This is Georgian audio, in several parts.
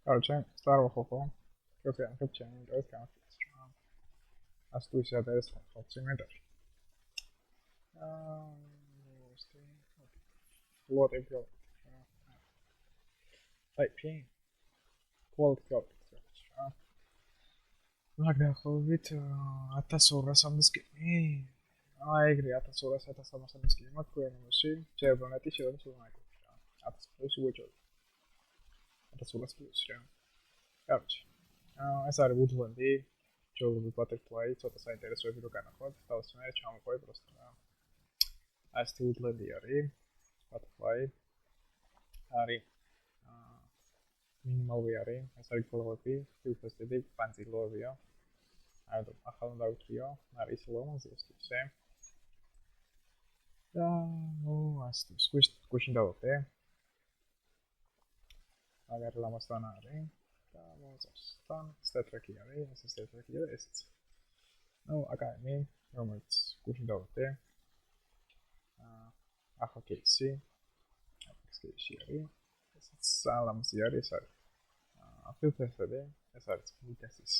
Короче, старого хохо. Как я хочу, не говорит, как а что еще это есть сантиметр. Вот и все. Type quality object. მაგრამ ხოვით 1200-ამდე სკინი. ეგრე 1200-1300 სკინი მაქვს ქვეყანაში. ჯერბონეტი შეიძლება სულ მაიკლს რა. 1000 პლუსი ვეჭოდი. 1200 პლუსი რა. კაროჩი. ეს არის ვუდლენდი. ჯოლობი ბატერფლაი, ცოტა საინტერესოები რო განახოთ. თავისუფლად ჩამოყვე პროსტა რა. ეს ვუდლენდი არის. ბატერფლაი. არის მინიმალური არის. ეს არის გლოვები, ფილტრები, პანძილოებია. ანუ ახალ დავთრიო, არის ლომაზის ისე. და ასეთი სკვიშინ დავხდე. აგარ ლამასთან არის. და მოწესთან სტეტრეკი არის, ეს სტეტრეკი არის ესეც. ნუ აკაიმი, რომელიც სკვიშინ დავხდე. ახალ კეისი. ეს კეისი არის. ესეც ლამაზი არის, ეს არის. ფილტრები, ეს არის მიდასის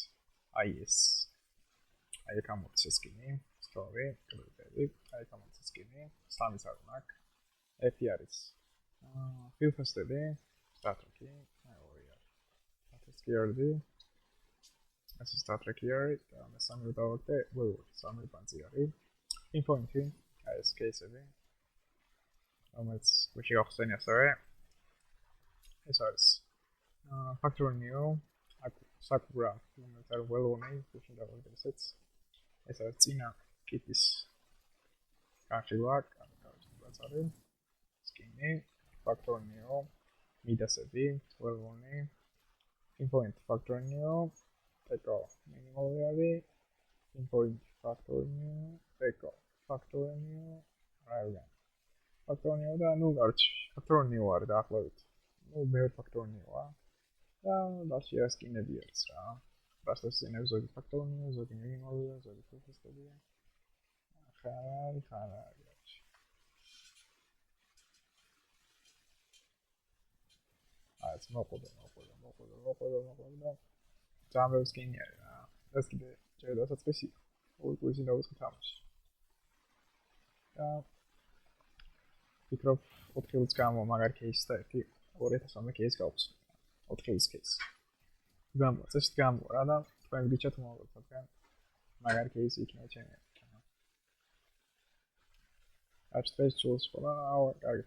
IS. აი გამოდის სკინი, სტორი, კრედიტები, აი გამოდის სკინი, სამი საკმაკ. ერთი არის ფილტრები, სტატრეკი, აი ორი არის. სტატრეკი არის. ეს სტატრეკი არის, და მესამე დავაკეთე, სამი პანცი არის. ინფოინტი, აი ეს კეისები. რომელიც ვიში ახსენე ასევე. ეს არის factor new sakura რომელიც არის well-known ვიში დავაკეთე ესეც. ეს არის წინა კიტის კარჩილა, კარჩილაც არის. სკინი, factor new, მიდასები, well-known, pinpoint factor new, eco minimally არის, pinpoint factor new, eco factor new, რა factor new და ნუ კარჩი, factor new არის დაახლოებით. ნუ მეორე factor new-ა. და დაში ეს სკინები არის რა. Просто სკინები ზოგი factor new, ზოგი minimally, ზოგი ფილტრებია. ხარ. ეს მოყოდა. ჯამბე სკინი არის რა. ეს კიდე შეიძლება დასაწყისი. ორი დავიწყე თამაში. და ფიქრობ 4 წუთს გამო მაგარ кейსს და ერთი 2003 кейს გავხსნა. 4 кейს. გამოცეს გამო რა და თქვენ გიჩათ მოგოთ თქვენ მაგარ кейსი იქნება ჩემი. Aș trebui să o spun, au, care